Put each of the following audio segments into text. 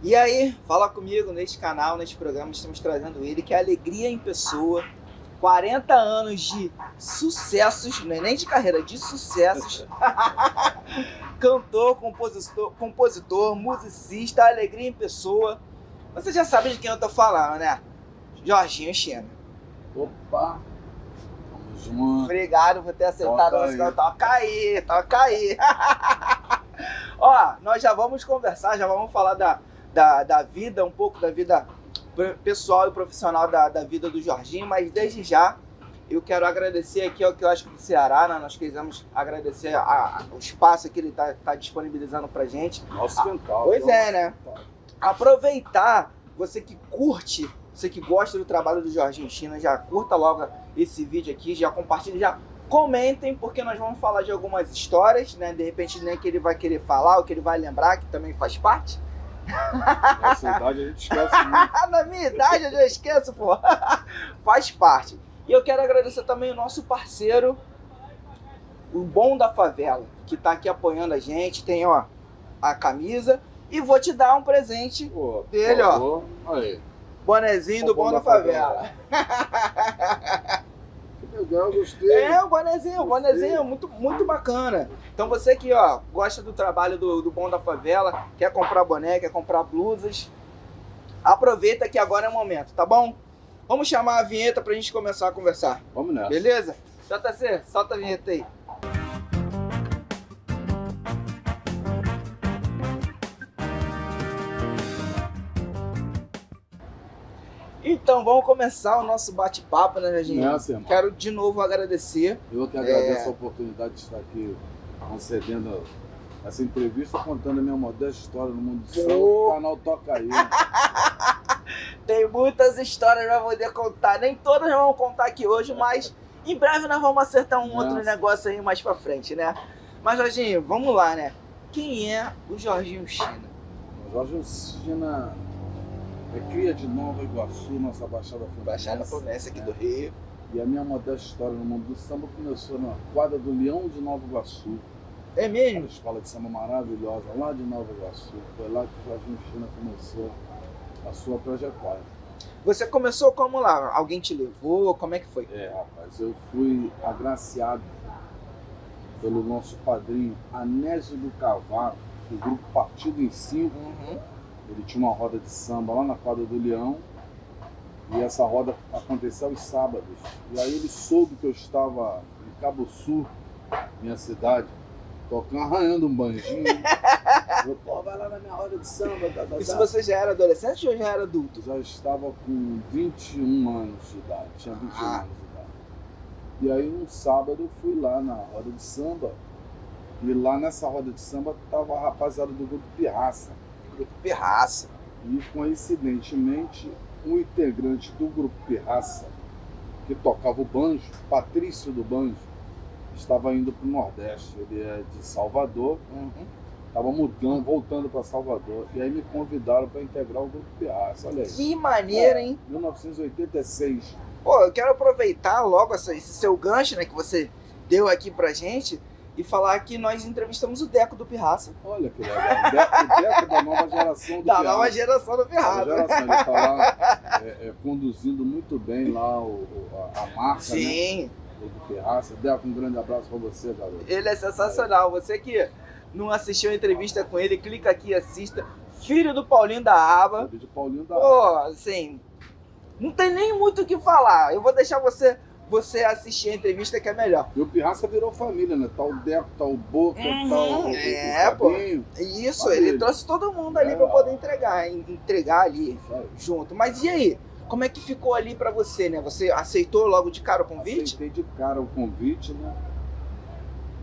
E aí, fala comigo neste canal, neste programa, estamos trazendo ele, que é alegria em pessoa. 40 anos de sucessos, não é nem de carreira, de sucessos. Cantor, compositor, musicista, alegria em pessoa. Você já sabe de quem eu tô falando, né? Jorginho China. Opa! Vamos junto. Obrigado por ter aceitado o nosso canal. Toca aí. Ó, nós já vamos conversar, já vamos falar da vida, um pouco da vida pessoal e profissional da vida do Jorginho, mas desde já eu quero agradecer aqui ao Quiosque do Ceará, né? Nós quisemos agradecer o espaço que ele tá disponibilizando pra gente. Nosso quintal. Pois é, né? Aproveitar, você que curte, você que gosta do trabalho do Jorginho China, já curta logo esse vídeo aqui, já compartilhe, já comentem, porque nós vamos falar de algumas histórias, né? De repente nem que ele vai querer falar, ou que ele vai lembrar, que também faz parte. Nessa idade a gente esquece muito. Na minha idade eu já esqueço, pô. Faz parte. E eu quero agradecer também o nosso parceiro, o Bom da Favela, que tá aqui apoiando a gente. Tem, ó, a camisa. E vou te dar um presente dele, ó. Aí. Bonezinho do Bom da Favela. Que legal, gostei. É, o bonezinho muito bacana. Então você que, ó, gosta do trabalho do Bom da Favela, quer comprar boné, quer comprar blusas, aproveita que agora é o momento, tá bom? Vamos chamar a vinheta pra gente começar a conversar. Vamos nessa. Beleza? JC, solta a vinheta aí. Então, vamos começar o nosso bate-papo, né, Jorginho? Nessa, irmão. Quero de novo agradecer. Eu que agradeço a oportunidade de estar aqui concedendo essa entrevista, contando a minha modesta história no mundo do samba. O canal Toca Aí. Tem muitas histórias pra poder contar. Nem todas vamos contar aqui hoje, mas em breve nós vamos acertar um outro negócio aí mais pra frente, né? Mas, Jorginho, vamos lá, né? Quem é o Jorginho China? O Jorginho China é cria de Nova Iguaçu, nossa Baixada Fluminense. Baixada Fluminense aqui do Rio. E a minha modesta história no mundo do samba começou na quadra do Leão de Nova Iguaçu. É mesmo? Uma escola de samba maravilhosa lá de Nova Iguaçu. Foi lá que o Jorginho China começou a sua trajetória. Você começou como lá? Alguém te levou? Como é que foi? Rapaz, eu fui agraciado pelo nosso padrinho Anésio do Cavalo, do grupo Partido em 5. Ele tinha uma roda de samba lá na quadra do Leão. E essa roda aconteceu aos sábados. E aí ele soube que eu estava em Cabo Sul, minha cidade, tocando, arranhando um banjinho. Eu, pô, vai lá na minha roda de samba. Isso você já era adolescente ou já era adulto? Já estava com 21 anos de idade. Tinha 21 anos de idade. E aí um sábado eu fui lá na roda de samba. E lá nessa roda de samba tava a rapaziada do grupo Pirraça. Grupo Pirraça. E coincidentemente, um integrante do grupo Pirraça, que tocava o banjo, Patrício do Banjo, estava indo para o Nordeste. Ele é de Salvador, estava voltando para Salvador. E aí me convidaram para integrar o grupo Pirraça. Olha aí. Que maneiro, hein? 1986. Pô, eu quero aproveitar logo esse seu gancho, né, que você deu aqui pra gente, e falar que nós entrevistamos o Deco do Pirraça. Olha que legal. O Deco da nova geração do Pirraça. Da nova geração do Pirraça. Ele está lá conduzindo muito bem lá a marca, Sim. Né, do Pirraça. Deco, um grande abraço para você, garoto. Ele é sensacional. Você que não assistiu a entrevista com ele, clica aqui e assista. Filho do Paulinho da Aba. Filho de Paulinho da Aba. Pô, assim, não tem nem muito o que falar. Eu vou deixar você assistir a entrevista que é melhor. E o Pirraça virou família, né? Tá o Deco, tá o Boca, tá o Fabinho. Isso, família. Ele trouxe todo mundo ali para poder entregar ali junto. Mas e aí? Como é que ficou ali para você, né? Você aceitou logo de cara o convite? Aceitei de cara o convite, né?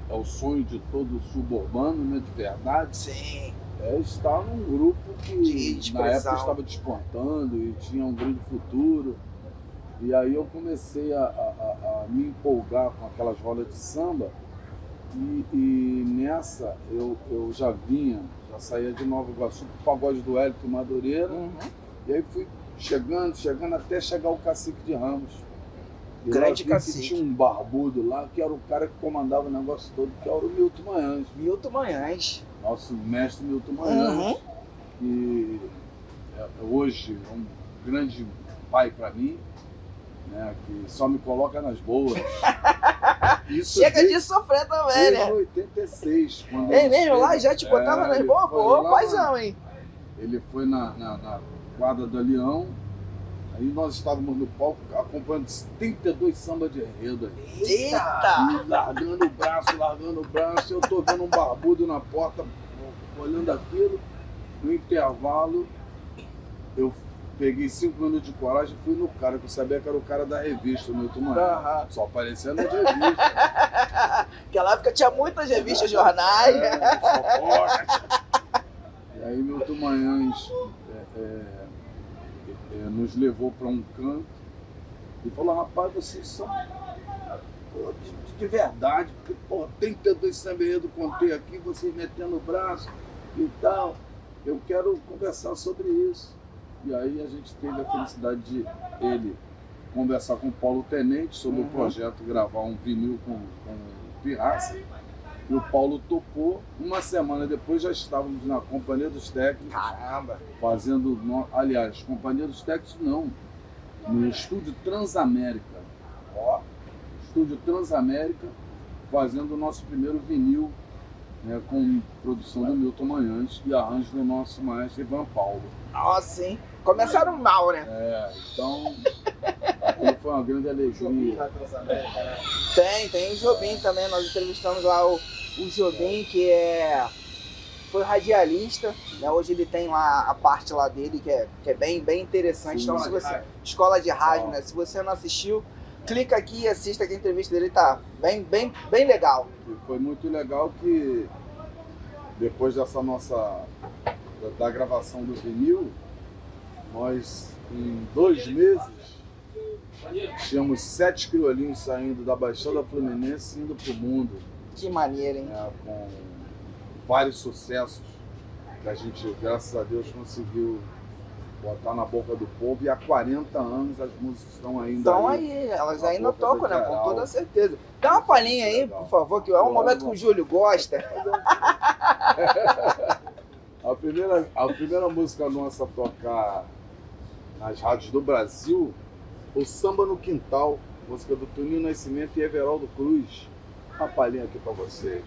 É o sonho de todo suburbano, né? De verdade. Sim. É estar num grupo que na época estava despontando e tinha um grande futuro. E aí eu comecei a me empolgar com aquelas rodas de samba e nessa eu já saía de Nova Iguaçu pro pagode do Hélito Madureira. E aí fui chegando até chegar o Cacique de Ramos. E grande Cacique. Tinha um barbudo lá que era o cara que comandava o negócio todo, que era o Milton Manhães. Milton Manhães. Nosso mestre Milton Manhães. E hoje é um grande pai para mim, né, que só me coloca nas boas. Isso chega de sofrer também, né? Em 86. Quando É mesmo? Lá já te botava nas boas? Pô, paizão, hein? Ele foi na quadra do Leão, aí nós estávamos no palco acompanhando 32 samba de enredo. Eita! E largando o braço, eu tô vendo um barbudo na porta, olhando aquilo. No intervalo, eu peguei 5 minutos de coragem e fui no cara, que eu sabia que era o cara da revista, no Milton Manhã. Só aparecia na revista. Naquela época tinha muitas revistas, jornais. E aí Milton Manhães nos levou para um canto e falou: rapaz, vocês são de verdade, porque porra, tem tanto esse samba-enredo, contei aqui, vocês metendo o braço e tal. Eu quero conversar sobre isso. E aí a gente teve a felicidade de ele conversar com o Paulo Tenente sobre o projeto, gravar um vinil com Pirraça. E o Paulo topou. Uma semana depois já estávamos na Companhia dos Técnicos. Caramba! Fazendo, aliás, Companhia dos Técnicos não, no Estúdio Transamérica. Estúdio Transamérica, fazendo o nosso primeiro vinil, né, com produção do Milton Manhães e arranjo do nosso maestro Ivan Paulo. Nossa, hein? Começaram mal, né? Então, aquilo foi uma grande alegria. Tem o Jobim também, nós entrevistamos lá o Jobim, que foi radialista, né? Hoje ele tem lá a parte lá dele que é bem interessante. Então, se você, escola de rádio, né? Se você não assistiu, clica aqui e assista, que a entrevista dele tá bem legal. E foi muito legal que depois dessa da gravação do vinil, nós em 2 meses tínhamos 7 criolinhos saindo da Baixada Fluminense e indo pro mundo. Que maneiro, hein? Com vários sucessos que a gente, graças a Deus, conseguiu botar na boca do povo, e há 40 anos as músicas estão ainda Estão aí, elas ainda tocam, né? Com toda certeza. Dá uma palhinha aí, legal, por favor, que é um momento que o Júlio gosta. A primeira música nossa a tocar nas rádios do Brasil, o Samba no Quintal, música do Toninho Nascimento e Everaldo Cruz. Uma palhinha aqui pra vocês.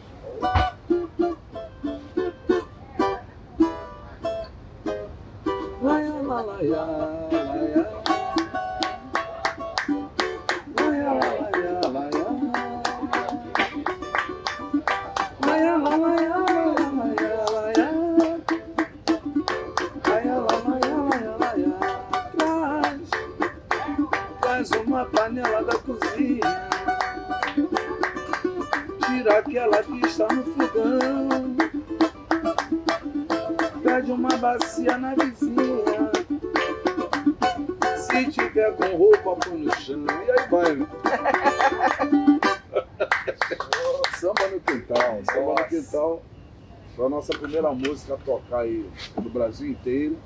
Traz uma panela da cozinha, tira aquela que está no fogão, pede uma bacia na vizinha, se tiver com roupa põe no chão, e aí vai, meu. Samba no Quintal. Samba no Quintal foi a nossa primeira música a tocar aí no Brasil inteiro.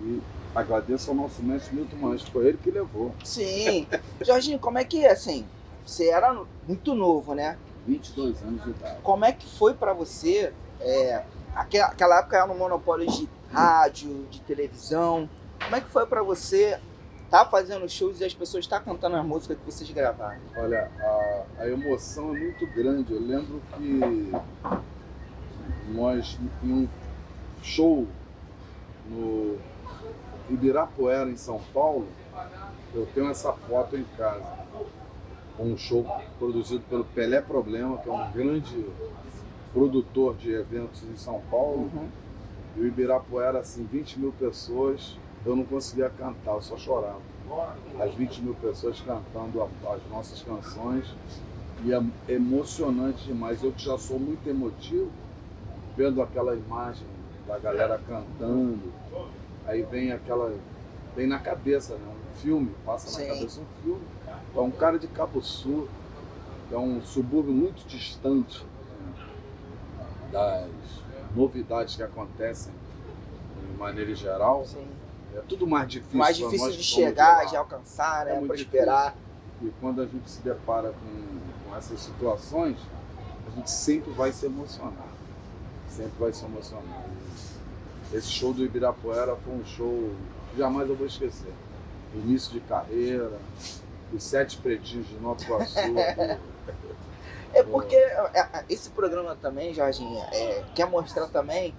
E agradeço ao nosso mestre Milton Manhães, que foi ele que levou. Sim. Jorginho, como é que é, assim, você era muito novo, né? 22 anos de idade. Como é que foi pra você, aquela época era no monopólio de rádio, de televisão, como é que foi pra você tá fazendo shows e as pessoas tá cantando as músicas que vocês gravaram? Olha, a emoção é muito grande. Eu lembro que nós, em um show no Ibirapuera, em São Paulo, eu tenho essa foto em casa, um show produzido pelo Pelé Problema, que é um grande produtor de eventos em São Paulo. E o Ibirapuera, assim, 20 mil pessoas, eu não conseguia cantar, eu só chorava. As 20 mil pessoas cantando as nossas canções, e é emocionante demais. Eu que já sou muito emotivo, vendo aquela imagem da galera cantando, aí vem na cabeça, né? Um filme, passa na cabeça um filme. É um cara de Cabo Sul, que é um subúrbio muito distante, né, das novidades que acontecem de maneira geral. Sim. É tudo mais difícil. Mais difícil de chegar, de alcançar, né? Prosperar. E quando a gente se depara com essas situações, a gente sempre vai se emocionar. Sempre vai se emocionar. Esse show do Ibirapuera foi um show que jamais eu vou esquecer. Início de carreira, os 7 pretinhos de Nova Iguaçu. É porque esse programa também, Jorginho, quer mostrar também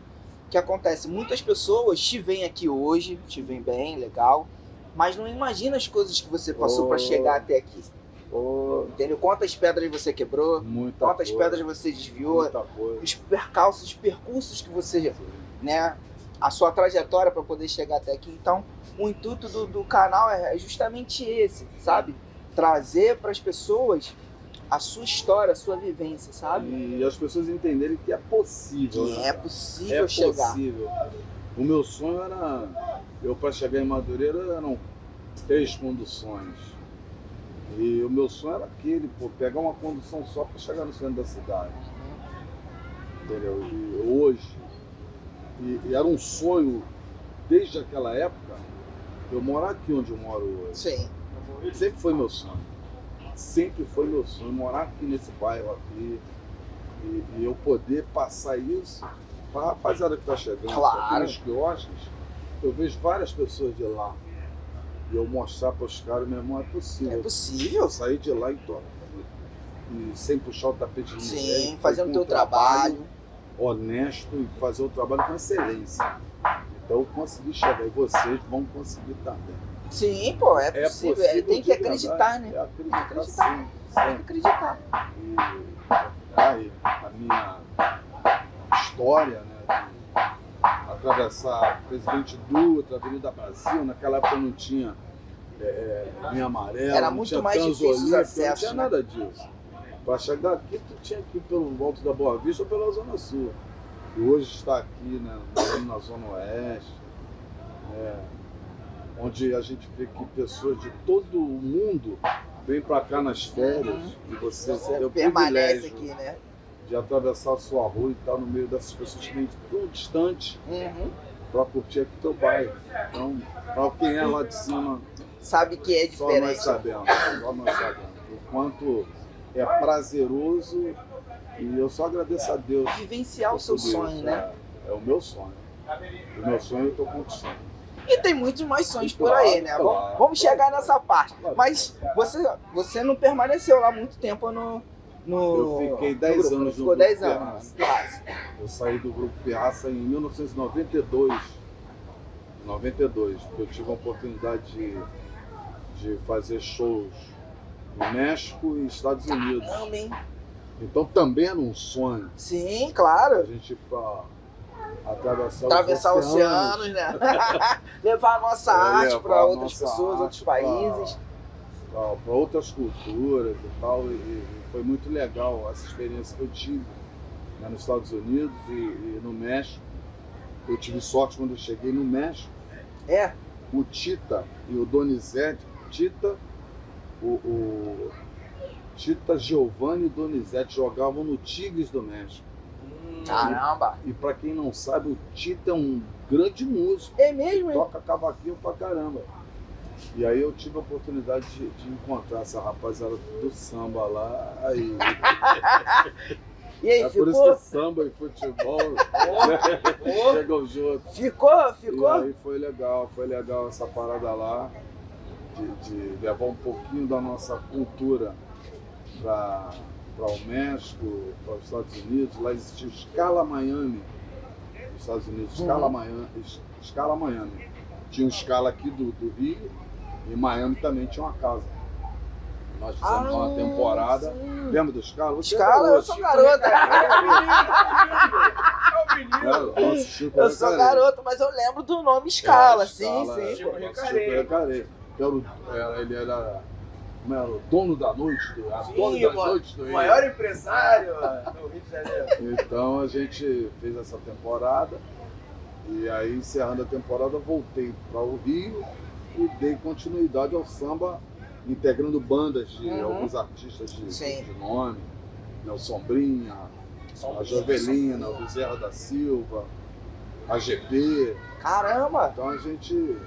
que acontece. Muitas pessoas te veem aqui hoje, te veem bem, legal, mas não imagina as coisas que você passou para chegar até aqui. Entendeu? Quantas pedras você quebrou, quantas pedras você desviou, os percalços, os percursos que você, né, a sua trajetória para poder chegar até aqui. Então, o intuito do canal é justamente esse, sabe? Trazer para as pessoas a sua história, a sua vivência, sabe? E as pessoas entenderem que é possível. Que é possível chegar. Possível. O meu sonho era, para chegar em Madureira, eram 3 conduções. E o meu sonho era aquele, pegar uma condução só para chegar no centro da cidade. Entendeu? E hoje, e era um sonho, desde aquela época, eu morar aqui onde eu moro hoje. Sim. Sempre foi meu sonho. Sempre foi meu sonho, morar aqui nesse bairro aqui. E eu poder passar isso para a rapaziada que está chegando. Claro. Aqui nos quiosques, eu vejo várias pessoas de lá. E eu mostrar para os caras, meu irmão, é possível. É possível. Sair de lá e sem puxar o tapete de ninguém. Sim, fazendo o teu trabalho honesto e fazer o trabalho com excelência. Então eu consegui chegar e vocês vão conseguir também. Sim, pô, é possível. Tem que acreditar, né? Acreditar. Sim. Acreditar. E aí, a minha história, né, de atravessar Presidente Dutra, Avenida Brasil, naquela época não tinha linha amarela, era não muito tinha mais difícil o acesso, não tinha nada disso. Para chegar aqui, tu tinha que ir pelo Alto da Boa Vista ou pela Zona Sul. E hoje está aqui, né, na Zona Oeste, onde a gente vê que pessoas de todo o mundo vêm para cá nas férias e você tem o permanece privilégio aqui, né? de atravessar a sua rua e estar no meio dessas pessoas que vêm tão distante para curtir aqui teu bairro. Então, para quem é lá de cima, sabe que é diferente. Só nós sabemos o quanto é prazeroso, e eu só agradeço a Deus. Vivenciar o seu sonho, né? É o meu sonho. O meu sonho eu estou conquistando. E tem muitos mais sonhos por aí, né? Vamos chegar nessa parte. Mas você não permaneceu lá muito tempo no eu fiquei 10 anos no Ficou 10 anos. Eu saí do Grupo Pirraça em 1992. 92, porque eu tive a oportunidade de fazer shows no México e Estados Unidos. Caramba, hein? Então também era um sonho. Sim, claro. A gente ir para atravessar os oceanos, né? Levar a nossa arte para outras pessoas, outros países. Para outras culturas e tal. E foi muito legal essa experiência que eu tive, né, nos Estados Unidos e no México. Eu tive sorte quando eu cheguei no México. O Tita e o Donizete, Tita, Giovanni e Donizete jogavam no Tigres do México. Caramba! E para quem não sabe, o Tita é um grande músico. É mesmo, hein? Toca cavaquinho pra caramba. E aí eu tive a oportunidade de encontrar essa rapaziada do samba lá. E aí, ficou? Por isso que samba e futebol chegam juntos. Ficou? E aí foi legal essa parada lá, de levar um pouquinho da nossa cultura para o México, para os Estados Unidos. Lá existia o Scala Miami, nos Estados Unidos, Scala Miami. Tinha um Scala aqui do Rio, e Miami também tinha uma casa. Nós fizemos uma temporada. Sim. Lembra do Scala? Scala, eu sou garota. Eu sou garoto, mas eu lembro do nome Scala, sim. Ele era o dono da noite, o maior empresário do Rio de Janeiro. Então a gente fez essa temporada, e aí encerrando a temporada voltei para o Rio e dei continuidade ao samba, integrando bandas de alguns artistas de nome, né, o Sombrinha, a Jovelina, o Bezerra da Silva, a GP. Caramba! Então a gente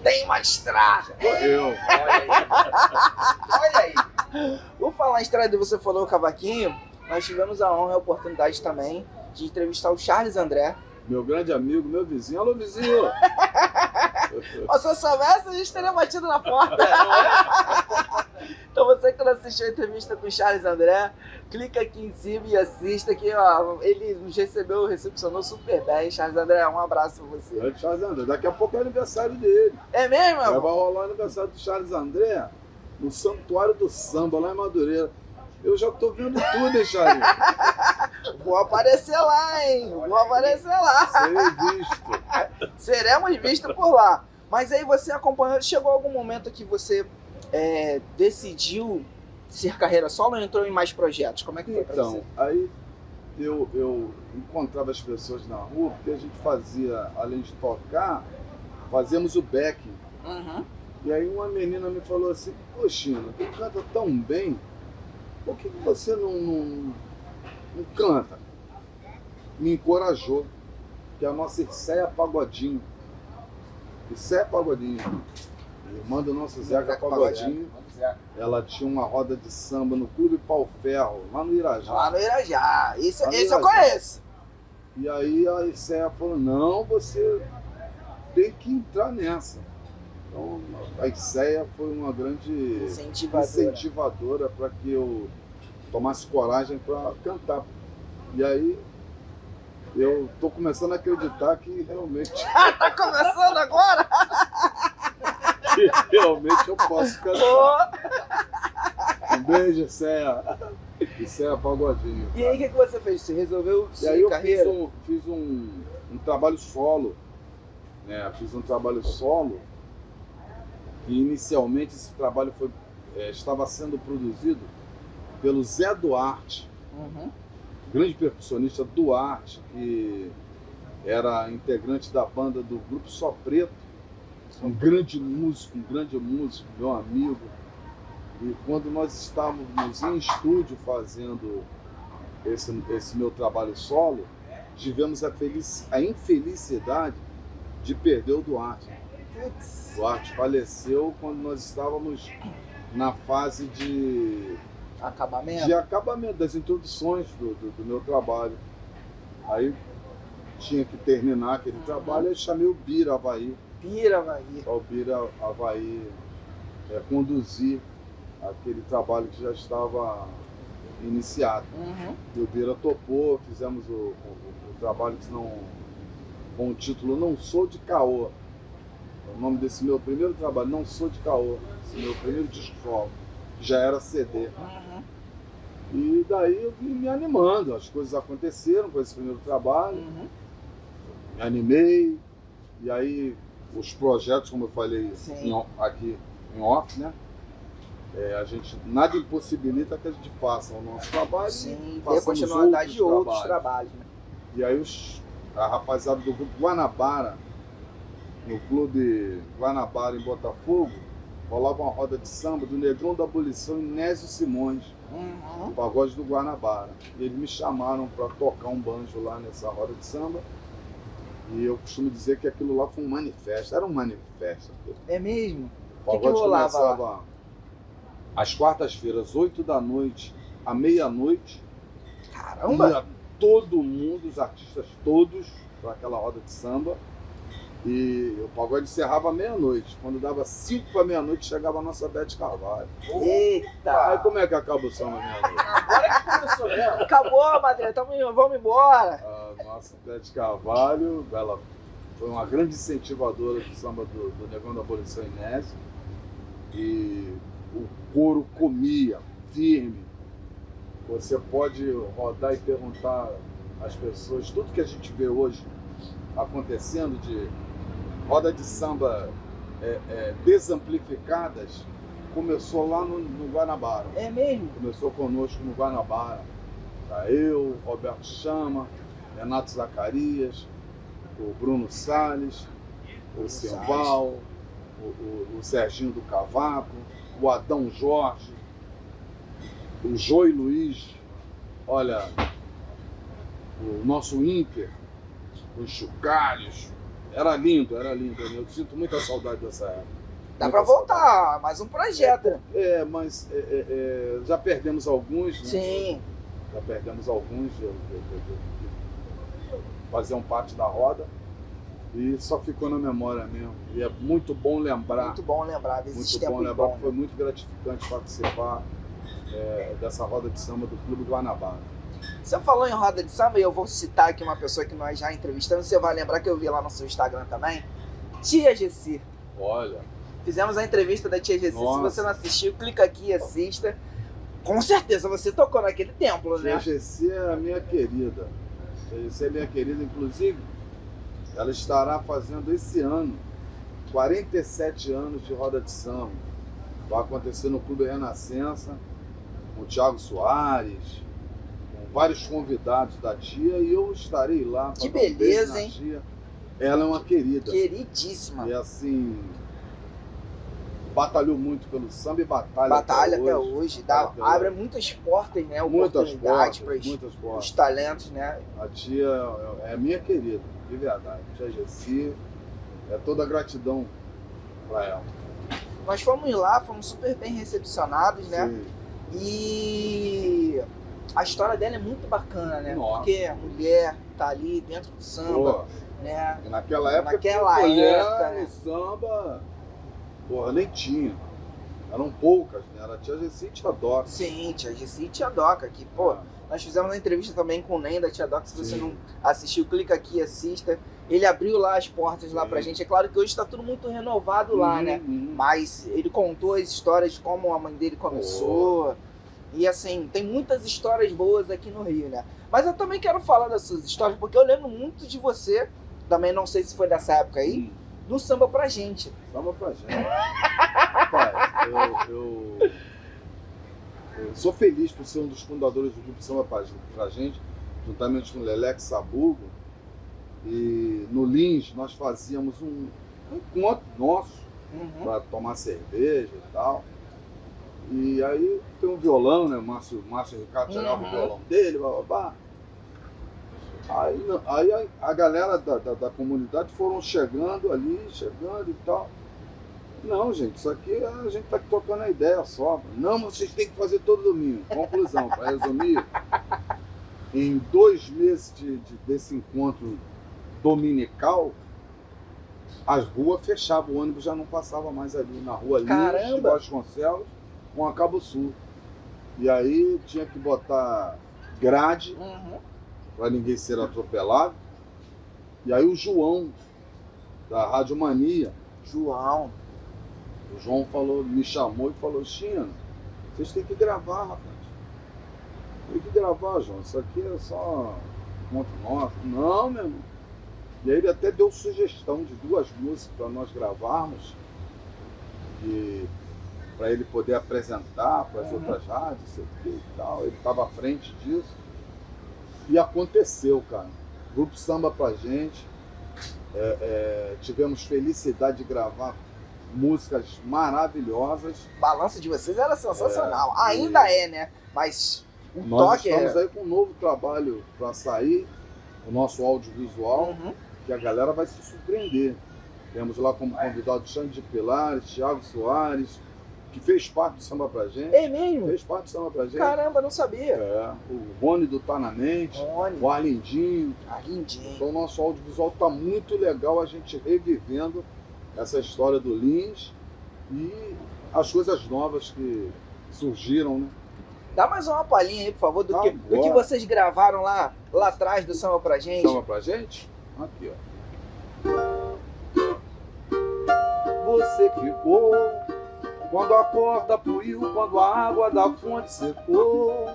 tem uma estrada! Olha aí! Vou falar em estrada, você falou o cavaquinho, nós tivemos a honra e a oportunidade também de entrevistar o Charles André, meu grande amigo, meu vizinho. Alô, vizinho! Ó, se eu soubesse, a gente teria batido na porta. Então você que não assistiu a entrevista com o Charles André, clica aqui em cima e assista que ó, ele nos recebeu, recepcionou super bem. Charles André, um abraço pra você. É Charles André. Daqui a pouco é aniversário dele. É mesmo, Vai irmão? rolar o aniversário do Charles André no Santuário do Samba, lá em Madureira. Eu já tô vendo tudo, hein, Charles? Vou aparecer lá, hein? Vou aparecer lá. Serei visto. Seremos vistos por lá. Mas aí você acompanhou, chegou algum momento que você decidiu ser carreira solo ou entrou em mais projetos? Como é que foi pra você? Então, aí eu encontrava as pessoas na rua, porque a gente fazia, além de tocar, fazíamos o backing. Uhum. E aí uma menina me falou assim, pô, Chino, tu canta tão bem, por que você não canta? Me encorajou, que é a nossa Ircéia Pagodinho. Ircéia Pagodinho, irmã do nosso Zeca Pagodinho. Ela tinha uma roda de samba no Clube Pau Ferro, lá no Irajá. Lá no Irajá. Esse eu Irajá. conheço. E aí a Ircéia falou, não, você tem que entrar nessa. Então a Ircéia foi uma grande incentivadora para que eu tomasse coragem para cantar. E aí eu tô começando a acreditar que realmente, Tá começando agora? realmente eu posso cantar. Um beijo, Ircéia. Ircéia Pagodinho. E aí o que você fez? Você resolveu E aí seguir eu carreira? fiz um trabalho solo, né? Fiz um trabalho solo e inicialmente esse trabalho estava sendo produzido pelo Zé Duarte, Uhum. grande percussionista Duarte, que era integrante da banda do Grupo Só Preto, um grande músico, meu amigo. E quando nós estávamos em estúdio fazendo esse meu trabalho solo, tivemos a infelicidade de perder o Duarte. Duarte faleceu quando nós estávamos na fase de acabamento das introduções do meu trabalho. Aí tinha que terminar aquele trabalho, aí chamei o Bira Havaí. O Bira Havaí conduzir aquele trabalho que já estava iniciado. Uhum. E o Bira topou, fizemos o trabalho com o título Não Sou de Caô. O nome desse meu primeiro trabalho, Não Sou de Caô, esse meu primeiro disco solo, que já era CD. Uhum. E daí eu vim me animando, as coisas aconteceram com esse primeiro trabalho, Uhum. me animei, e aí os projetos, como eu falei aqui em off, né? A gente nada impossibilita que a gente faça o nosso trabalho. Sim, e a continuidade de outros trabalhos. Né? E aí a rapaziada do grupo Guanabara, no clube Guanabara em Botafogo, rolava uma roda de samba do Negão da Abolição, Inésio Simões, Uhum. o pagode do Guanabara. E eles me chamaram para tocar um banjo lá nessa roda de samba. E eu costumo dizer que aquilo lá foi um manifesto, era um manifesto. É mesmo? O pagode começava às quartas-feiras, 8 da noite, à meia-noite. Caramba! Ia todo mundo, os artistas todos, para aquela roda de samba. E o pagode encerrava à meia-noite. Quando dava 5 para meia-noite, chegava a nossa Beth Carvalho. Eita! Aí como é que acaba o samba à meia-noite? Agora que começou mesmo. Acabou, Madre, vamos embora. A nossa Beth Carvalho, ela foi uma grande incentivadora do samba do Negão da Abolição, Inésio. E o couro comia, firme. Você pode rodar e perguntar às pessoas, tudo que a gente vê hoje acontecendo de roda de samba desamplificadas, começou lá no Guanabara. É mesmo? Começou conosco no Guanabara. Eu, Roberto Chama, Renato Zacarias, o Bruno Salles, o Simval, o Serginho do Cavaco, o Adão Jorge, o Joey Luiz, olha, o nosso Inter, os Chucalhos. Era lindo, eu sinto muita saudade dessa época. Dá pra voltar, mais um projeto. Mas já perdemos alguns, né? Sim. Já perdemos alguns. faziam parte da roda. E só ficou na memória mesmo. E é muito bom lembrar. Muito bom lembrar desses Muito tempos bom lembrar, bons. foi muito gratificante participar dessa roda de samba do Clube Guanabara. Você falou em roda de samba e eu vou citar aqui uma pessoa que nós já entrevistamos. Você vai lembrar que eu vi lá no seu Instagram também. Tia Gessi. Olha. Fizemos a entrevista da Tia Gessi. Nossa. Se você não assistiu, clica aqui e assista. Com certeza você tocou naquele templo, né? Tia Gessi é a minha querida. Tia Gessi é minha querida, inclusive. Ela estará fazendo esse ano 47 anos de roda de samba. Vai acontecer no Clube Renascença, com o Thiago Soares, com vários convidados da tia, e eu estarei lá. Que beleza, hein? Tia. Ela é uma querida. Queridíssima. E assim, batalhou muito pelo samba e Batalha até hoje. Abre muitas portas, né? Oportunidades para os talentos, né? A tia é minha querida, de verdade. Tia Gessi, é toda a gratidão para ela. Nós fomos lá, fomos super bem recepcionados, né? Sim. E a história dela é muito bacana, né? Nossa. Porque a mulher tá ali dentro do samba, Pô, né? e naquela época, né? no samba, porra, nem tinha. Eram poucas, né? Era a Tia Gessi e Tia Doca. Sim, Tia Gessi e Tia Doca, que, pô, nós fizemos uma entrevista também com o Nen da Tia Doca. Se você não assistiu, clica aqui e assista. Ele abriu lá as portas lá pra gente. É claro que hoje está tudo muito renovado lá, né? Mas ele contou as histórias de como a mãe dele começou. E assim, tem muitas histórias boas aqui no Rio, né? Mas eu também quero falar das suas histórias, porque eu lembro muito de você, também não sei se foi dessa época aí, no Samba Pra Gente. Samba Pra Gente. Rapaz, eu sou feliz por ser um dos fundadores do Grupo Samba Pra Gente, juntamente com o Leleque Sabugo. E no Lins nós fazíamos um encontro nosso para tomar cerveja e tal. E aí tem um violão, né? Márcio Ricardo tirava o violão dele, babá. Aí a galera da comunidade foram chegando e tal. Não, gente, isso aqui a gente tá tocando a ideia só. Não, mas vocês têm que fazer todo domingo. Conclusão, para resumir, em 2 meses desse encontro dominical, as ruas fechavam, o ônibus já não passava mais ali na rua Lins de Vasconcelos com a Cabo Sul. E aí tinha que botar grade para ninguém ser atropelado. E aí o João, da Rádio Mania, o João me chamou e falou: Chino, vocês têm que gravar, rapaz. Tem que gravar, João. Isso aqui é só conto nosso. Não, meu irmão. E aí ele até deu sugestão de 2 músicas para nós gravarmos, para ele poder apresentar para as outras rádios, sei o que e tal. Ele estava à frente disso. E aconteceu, cara. Grupo Samba Pra Gente. Tivemos felicidade de gravar músicas maravilhosas. O balanço de vocês era sensacional. Ainda é, né? Mas o nós toque estamos aí com um novo trabalho para sair, o nosso audiovisual, que a galera vai se surpreender. Temos lá como convidado Xande de Pilares, Thiago Soares, que fez parte do Samba Pra Gente. É mesmo? Fez parte do Samba Pra Gente. Caramba, não sabia. O Rony do Tá Na Mente, o Arlindinho. Então o nosso audiovisual tá muito legal, a gente revivendo essa história do Lins e as coisas novas que surgiram, né? Dá mais uma palhinha aí, por favor, do que vocês gravaram lá atrás do Samba Pra Gente. Samba Pra Gente? Aqui, ó. Você ficou quando a corda fluiu, quando a água da fonte secou.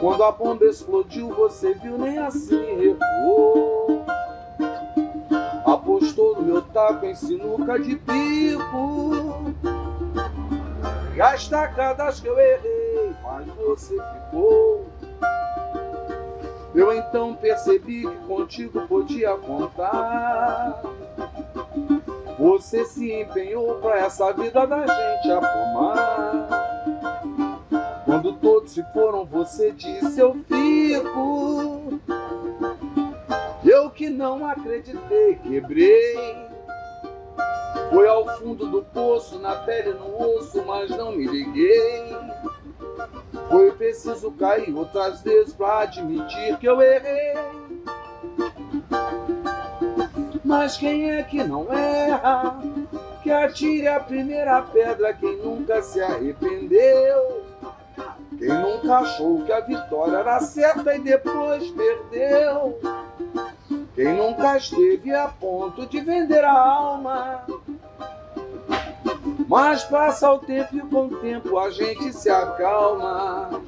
Quando a bomba explodiu, você viu, nem assim recuou. Apostou no meu taco em sinuca de bico. E as tacadas que eu errei, mas você ficou. Eu então percebi que contigo podia contar. Você se empenhou pra essa vida da gente aprumar. Quando todos se foram, você disse: eu fico. Eu que não acreditei, quebrei. Foi ao fundo do poço, na pele e no osso, mas não me liguei. Foi preciso cair outras vezes pra admitir que eu errei. Mas quem é que não erra? Que atire a primeira pedra quem nunca se arrependeu. Quem nunca achou que a vitória era certa e depois perdeu. Quem nunca esteve a ponto de vender a alma. Mas passa o tempo e com o tempo a gente se acalma.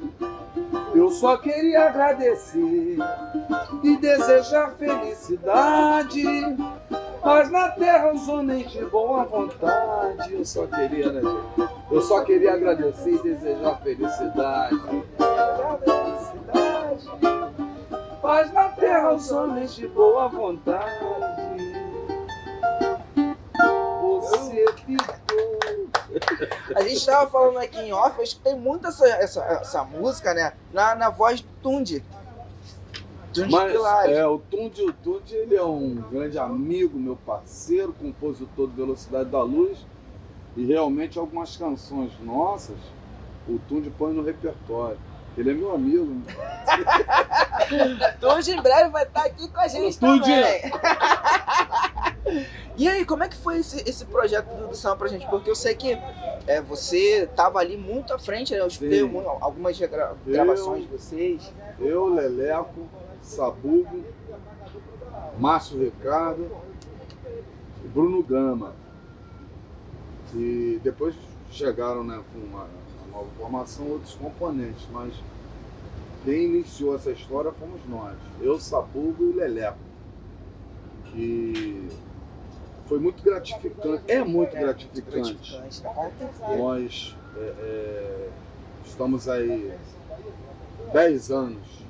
Eu só queria agradecer e desejar felicidade. Mas na terra os homens de boa vontade. Eu só queria, né, gente? Eu só queria agradecer e desejar felicidade. Mas na terra os homens de boa vontade. Você ficou. A gente estava falando aqui em off, eu escutei muito essa música, né? Na voz do Tunde. Mas o Tunde, ele é um grande amigo, meu parceiro, compositor do Velocidade da Luz. E realmente algumas canções nossas, o Tunde põe no repertório. Ele é meu amigo. Né? Tunde em breve vai estar aqui com a gente também. E aí, como é que foi esse projeto do Samba pra gente? Porque eu sei que você estava ali muito à frente, né? Eu escutei algumas gravações de vocês. Eu, Leleco, Sabugo, Márcio Ricardo e Bruno Gama. E depois chegaram, né, com a nova formação outros componentes, mas quem iniciou essa história fomos nós. Eu, Sabugo e Leleco. E foi muito gratificante, é muito gratificante. Nós estamos aí 10 anos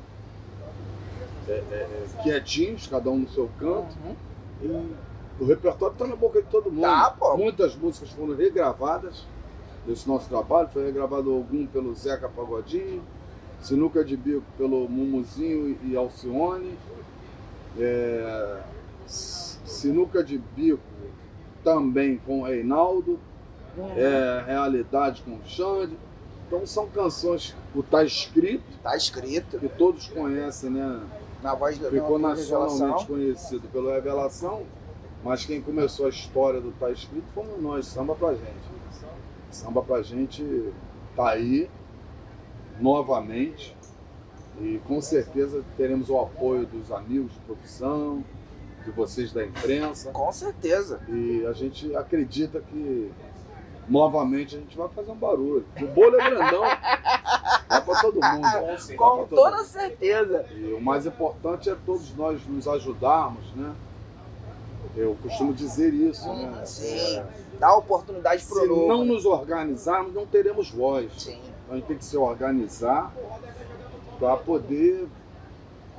quietinhos, cada um no seu canto. E o repertório está na boca de todo mundo. Muitas músicas foram regravadas desse nosso trabalho. Foi regravado algum pelo Zeca Pagodinho, Sinuca de Bico pelo Mumuzinho e Alcione. Sinuca de Bico também com o Reinaldo, Realidade com o Xande. Então são canções, o Tá Escrito, que todos conhecem, né? Na voz do Ficou nacionalmente conhecido pelo Revelação, mas quem começou a história do Tá Escrito fomos nós, Samba Pra Gente. Samba Pra Gente tá aí novamente e com certeza teremos o apoio dos amigos de profissão, de vocês da imprensa. Com certeza. E a gente acredita que novamente a gente vai fazer um barulho. O bolo é grandão, vai para todo mundo. Com toda certeza. E o mais importante é todos nós nos ajudarmos, né? Eu costumo dizer isso, né? Sim. Dá oportunidade para o novo. Se não nos organizarmos, não teremos voz. Sim. A gente tem que se organizar para poder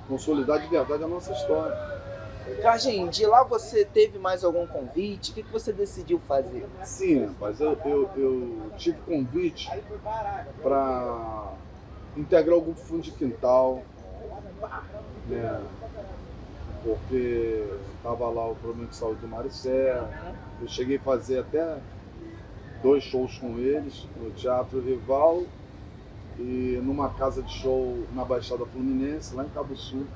consolidar de verdade a nossa história. Jorginho, de lá você teve mais algum convite? O que você decidiu fazer? Sim, rapaz, eu tive convite para integrar o grupo Fundo de Quintal, né? Porque estava lá o problema de saúde do Maricel. Eu cheguei a fazer até 2 shows com eles, no Teatro Rival e numa casa de show na Baixada Fluminense, lá em Cabo Sul.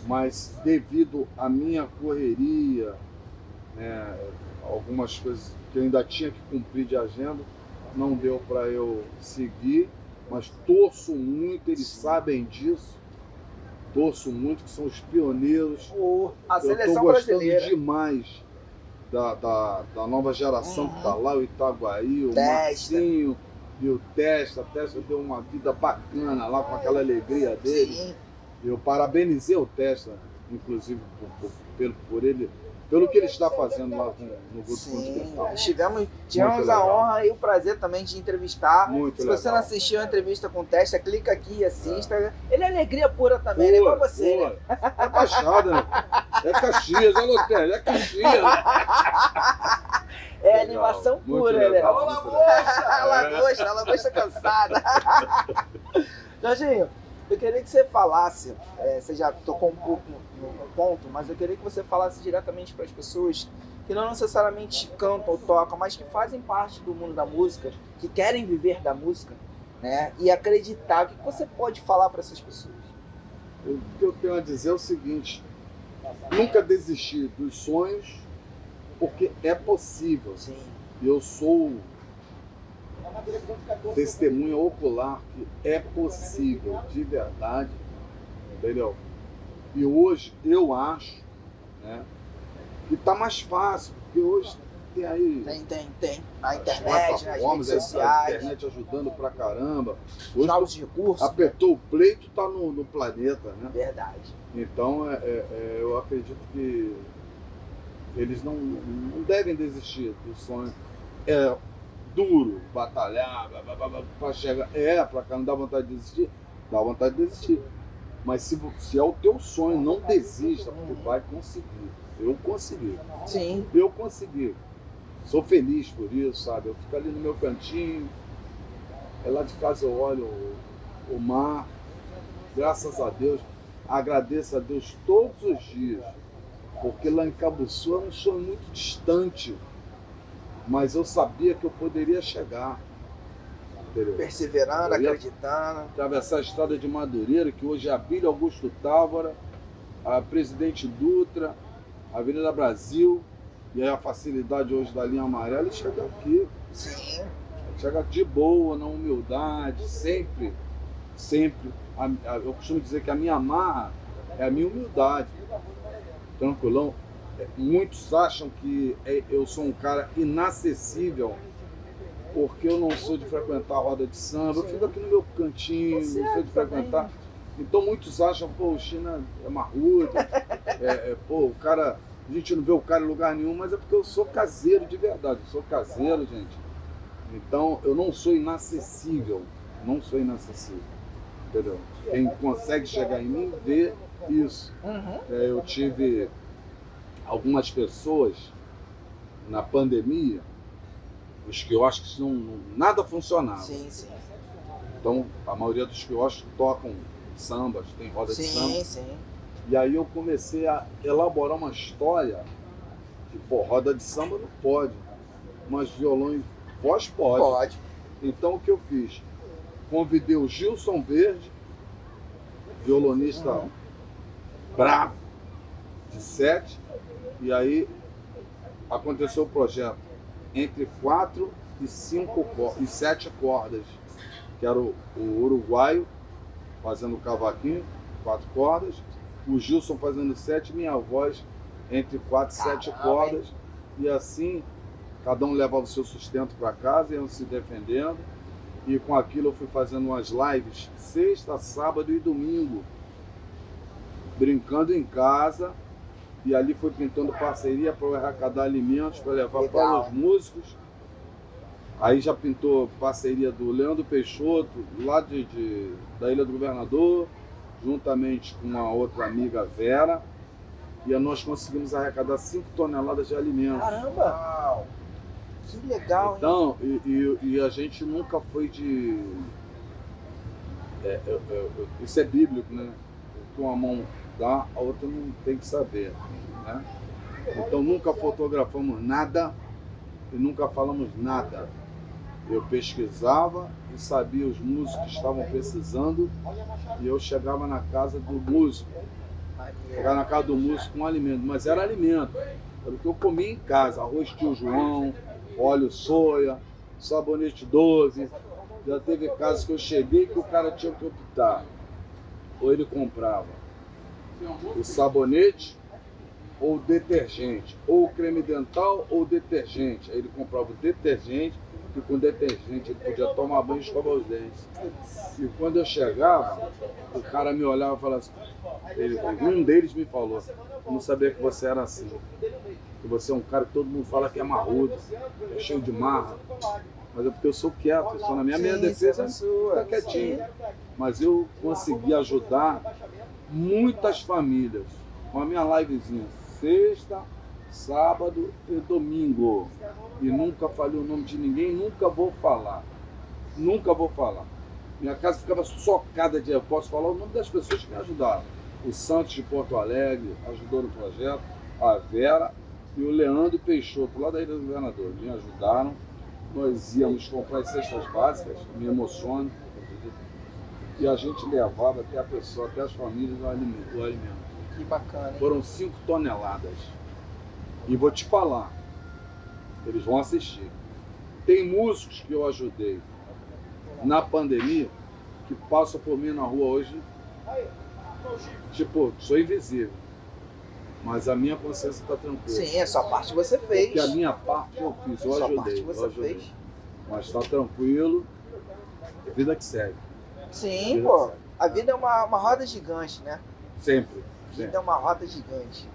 Mas devido à minha correria, né, algumas coisas que eu ainda tinha que cumprir de agenda, não deu para eu seguir, mas torço muito, eles sabem disso, torço muito, que são os pioneiros. A seleção eu tô gostando brasileira demais da nova geração que está lá, o Itaguaí, o Marcinho e o Testa. A Testa deu uma vida bacana lá com aquela alegria dele. Sim. Eu parabenizei o Testa, inclusive, por ele, pelo que ele está fazendo lá no Grupo Fundo de Quintal. Tivemos a honra e o prazer também de entrevistar. Muito Se legal. você não assistiu a entrevista com o Testa, clica aqui e assista. Ele é alegria pura também, ele é igual você. Né? É Baixada, né? É Caxias, é Lotéria, é Caxias. É animação pura, né? Alô, Lagosta, a Lagosta cansada. Jorginho, eu queria que você falasse, você já tocou um pouco no ponto, mas eu queria que você falasse diretamente para as pessoas que não necessariamente cantam ou tocam, mas que fazem parte do mundo da música, que querem viver da música, né? E acreditar. O que você pode falar para essas pessoas? O que eu tenho a dizer é o seguinte, nunca desistir dos sonhos, porque é possível. Sim. Eu sou testemunha ocular que é possível, de verdade, entendeu? E hoje eu acho, né, que tá mais fácil, porque hoje tem aí... Tem. Na internet, nas redes sociais. A internet ajudando pra caramba. Hoje, os recursos. Apertou o play, tu tá no planeta, né? Verdade. Então, eu acredito que eles não devem desistir do sonho. É duro batalhar, pra chegar... pra cá não dá vontade de desistir? Dá vontade de desistir. Mas se é o teu sonho, não desista, porque vai conseguir. Eu consegui. Sim. Eu consegui. Sou feliz por isso, sabe? Eu fico ali no meu cantinho, lá de casa eu olho o mar, graças a Deus, agradeço a Deus todos os dias, porque lá em Cabuçu era um sonho muito distante, mas eu sabia que eu poderia chegar. Entendeu? Perseverando, acreditando. Atravessar a estrada de Madureira, que hoje é a Abílio Augusto Távora, a Presidente Dutra, a Avenida Brasil, e aí a facilidade hoje da linha amarela, e chega aqui. Sim. Chega de boa, na humildade, sempre. Eu costumo dizer que a minha marra é a minha humildade. Tranquilão. Muitos acham que eu sou um cara inacessível, porque eu não sou de frequentar a roda de samba. Eu fico aqui no meu cantinho, não sou de frequentar. Então muitos acham, pô, o China é marrudo, pô, o cara... A gente não vê o cara em lugar nenhum, mas é porque eu sou caseiro de verdade. Eu sou caseiro, gente. Então, eu não sou inacessível. Não sou inacessível. Entendeu? Quem consegue chegar em mim vê isso. Eu tive algumas pessoas na pandemia, os quiosques nada funcionava. Sim. Então, a maioria dos quiosques tocam sambas, tem roda de samba. Sim. E aí eu comecei a elaborar uma história que, pô, roda de samba não pode, mas violão e voz pode. Pode. Então o que eu fiz? Convidei o Gilson Verde, violonista brabo, de 7, e aí aconteceu o projeto entre 4 e 7 cordas, que era o uruguaio fazendo o cavaquinho, 4 cordas, o Gilson fazendo 7, minha voz entre 4 e 7 cordas, e assim cada um levava o seu sustento para casa, iam se defendendo, e com aquilo eu fui fazendo umas lives sexta, sábado e domingo, brincando em casa, e ali foi pintando parceria para eu arrecadar alimentos para levar para os músicos. Aí já pintou parceria do Leandro Peixoto, lá da Ilha do Governador, juntamente com uma outra amiga, Vera, e nós conseguimos arrecadar 5 toneladas de alimentos. Caramba! Que legal, então, e a gente nunca foi de... isso é bíblico, né? O que uma mão dá, a outra não tem que saber, né? Então nunca fotografamos nada e nunca falamos nada. Eu pesquisava e sabia os músicos que estavam precisando, e eu chegava na casa do músico. Chegava na casa do músico com alimento, mas era alimento. Era o que eu comia em casa: arroz tio João, óleo soia, sabonete 12. Já teve casos que eu cheguei que o cara tinha que optar. Ou ele comprava o sabonete ou o detergente, ou o creme dental ou o detergente. Aí ele comprava o detergente, e com detergente ele podia tomar banho e escovar os dentes. E quando eu chegava, o cara me olhava e falava assim, um deles me falou: eu não sabia que você era assim, que você é um cara que todo mundo fala que é marrudo, é cheio de marra, mas é porque eu sou quieto, eu sou na minha defesa, fica quietinho. Mas eu consegui ajudar muitas famílias com a minha livezinha, sexta, sábado e domingo. E nunca falei o nome de ninguém, nunca vou falar. Nunca vou falar. Minha casa ficava socada de... Eu posso falar o nome das pessoas que me ajudaram. O Santos de Porto Alegre ajudou no projeto, a Vera e o Leandro Peixoto, lá da Ilha do Governador, me ajudaram. Nós íamos comprar as cestas básicas, me emociono, e a gente levava até a pessoa, até as famílias, o alimento. Que bacana, hein? Foram 5 toneladas. E vou te falar, eles vão assistir. Tem músicos que eu ajudei na pandemia que passam por mim na rua hoje, tipo, sou invisível. Mas a minha consciência está tranquila. Sim, a sua parte você fez. Porque a minha parte eu fiz, eu ajudei. Parte você fez. Mas está tranquilo, vida que segue. Sim, vida pô. A vida é uma roda gigante, né? Sempre. A vida é uma roda gigante.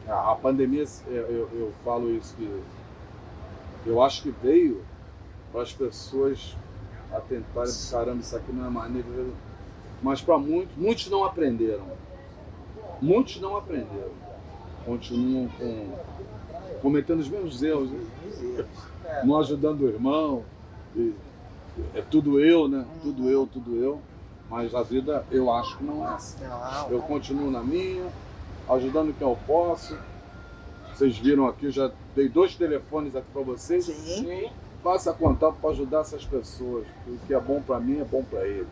A pandemia, eu falo isso, que eu acho que veio para as pessoas atentarem, caramba, isso aqui não é maneiro. Mas para muitos não aprenderam. Muitos não aprenderam. Continuam cometendo os mesmos erros, né? Não ajudando o irmão. É tudo eu, né? Tudo eu. Mas a vida, eu acho que não é assim. Eu continuo na minha, ajudando quem eu posso. Vocês viram aqui, eu já dei 2 telefones aqui para vocês. Sim. Faça contato para ajudar essas pessoas. O que é bom para mim é bom para eles.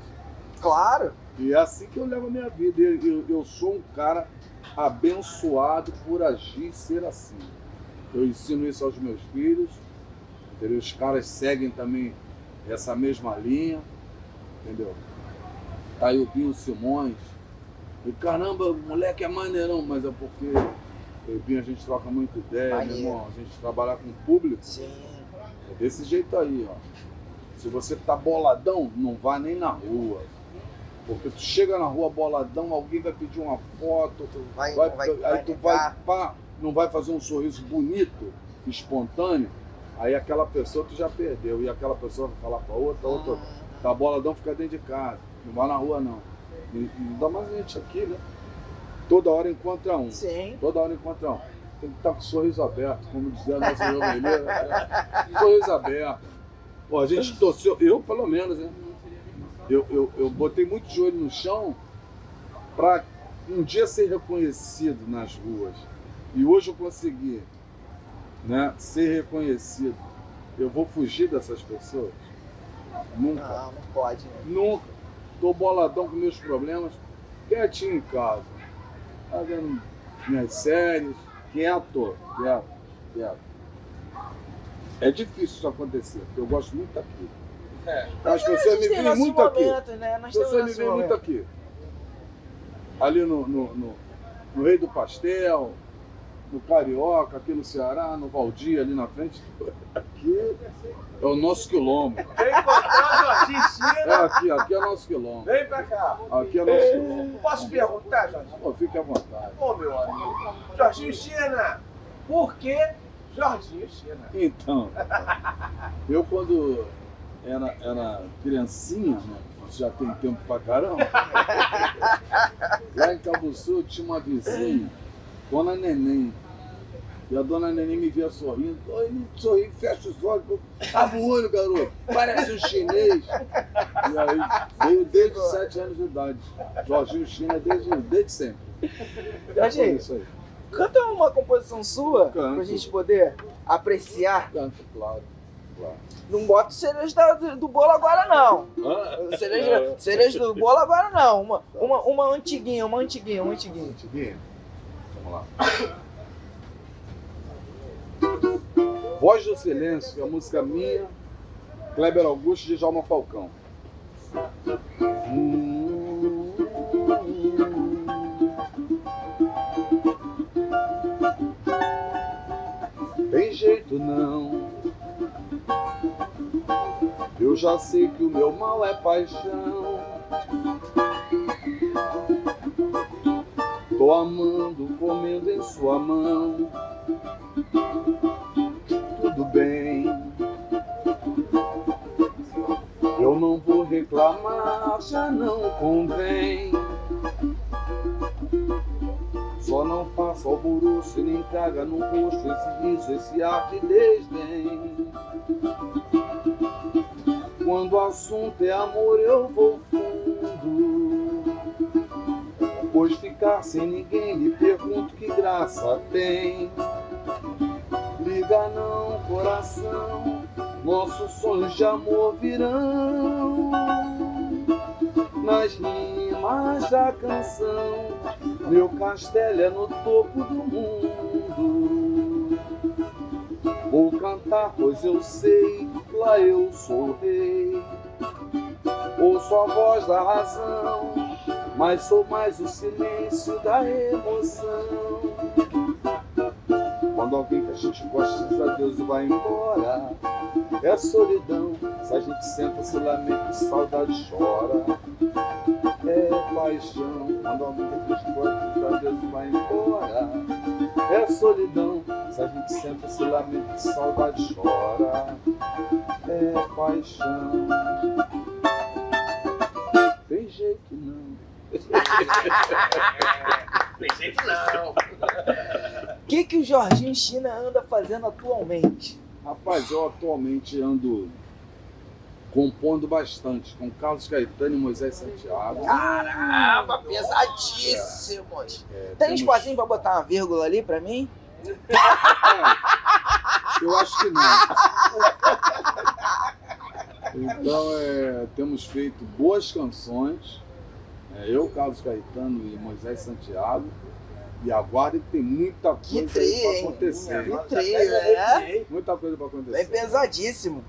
Claro. E é assim que eu levo a minha vida. Eu sou um cara abençoado por agir e ser assim. Eu ensino isso aos meus filhos. Entendeu? Os caras seguem também essa mesma linha. Entendeu? Tá aí o Binho Simões. E caramba, o moleque é maneirão, mas é porque eu e o Binho a gente troca muita ideia, meu irmão. A gente trabalha com o público. Sim. É desse jeito aí, ó. Se você tá boladão, não vá nem na rua. Porque tu chega na rua boladão, alguém vai pedir uma foto, não vai fazer um sorriso bonito, espontâneo, aí aquela pessoa tu já perdeu. E aquela pessoa vai falar pra outra, tá boladão, fica dentro de casa, não vai na rua não. E ainda mais a gente aqui, né? Toda hora encontra um. Sim. Toda hora encontra um. Tem que estar com o sorriso aberto, como dizia a nossa jovem. Sorriso aberto. Pô, a gente torceu, eu pelo menos, né? Eu botei muito joelho no chão para um dia ser reconhecido nas ruas. E hoje eu consegui, né, ser reconhecido. Eu vou fugir dessas pessoas? Nunca. Não pode, né? Nunca. Tô boladão com meus problemas, quietinho em casa. Tá vendo minhas séries, quieto. É difícil isso acontecer, porque eu gosto muito daqui. As pessoas me veem muito aqui. Né? As pessoas me veem muito aqui. Ali no Rei do Pastel, no Carioca, aqui no Ceará, no Valdir, ali na frente. Aqui é o nosso quilombo. Vem encontrar o Jorginho China. Aqui é nosso quilombo. Vem pra cá. Aqui é nosso quilombo. Posso perguntar, Jorginho? Pô, fique à vontade. Ô, meu amigo. Jorginho China. Por que Jorginho China? Então, eu quando era criancinha, né? Já tem tempo pra caramba. Lá em Cabo Sul tinha uma vizinha, Dona Neném. E a Dona Neném me via sorrindo. Ele sorri, fecha os olhos. Abre o olho, garoto. Parece um chinês. E aí veio desde 7 anos de idade. Jorginho China desde sempre. Jorginho, Isso aí. canta uma composição sua pra gente poder apreciar. Canto, claro. Não bota o cereja do bolo agora, não. Cereja do bolo agora, não. Uma antiguinha. Antiguinho. Vamos lá. Voz do Silêncio, que é a música minha, Kleber Augusto de Djalma Falcão. Tem jeito não, eu já sei que o meu mal é paixão. Tô amando, comendo em sua mão. Tudo bem, eu não vou reclamar, já não convém. Só não faça alvoroço e nem traga no rosto esse riso, esse ar de desdém. Quando o assunto é amor eu vou fundo, pois ficar sem ninguém me pergunto que graça tem. Liga não, coração, nossos sonhos de amor virão nas rimas da canção. Meu castelo é no topo do mundo. Vou cantar, pois eu sei, lá eu sou o rei. Ouço a voz da razão, mas sou mais o silêncio da emoção. Quando alguém que a gente gosta diz adeus e vai embora, é solidão. Se a gente senta, se lamenta, saudade chora. É paixão. Quando alguém que a gente gosta diz adeus e vai embora, é solidão. Se a gente senta, se lamenta, saudade chora. É paixão. Tem jeito não. Tem jeito não. O que o Jorginho China anda fazendo atualmente? Rapaz, eu atualmente ando compondo bastante com Carlos Caetano e Moisés Santiago. Caramba, pesadíssimos. Tem Temos- espacinho pra botar uma vírgula ali pra mim? Eu acho que não. Então, temos feito boas canções. Eu, Carlos Caetano e Moisés Santiago. E aguardem que tem muita Que coisa trio, aí pra hein? acontecer. Que trio, é? Muita coisa pra acontecer. Bem pesadíssimo.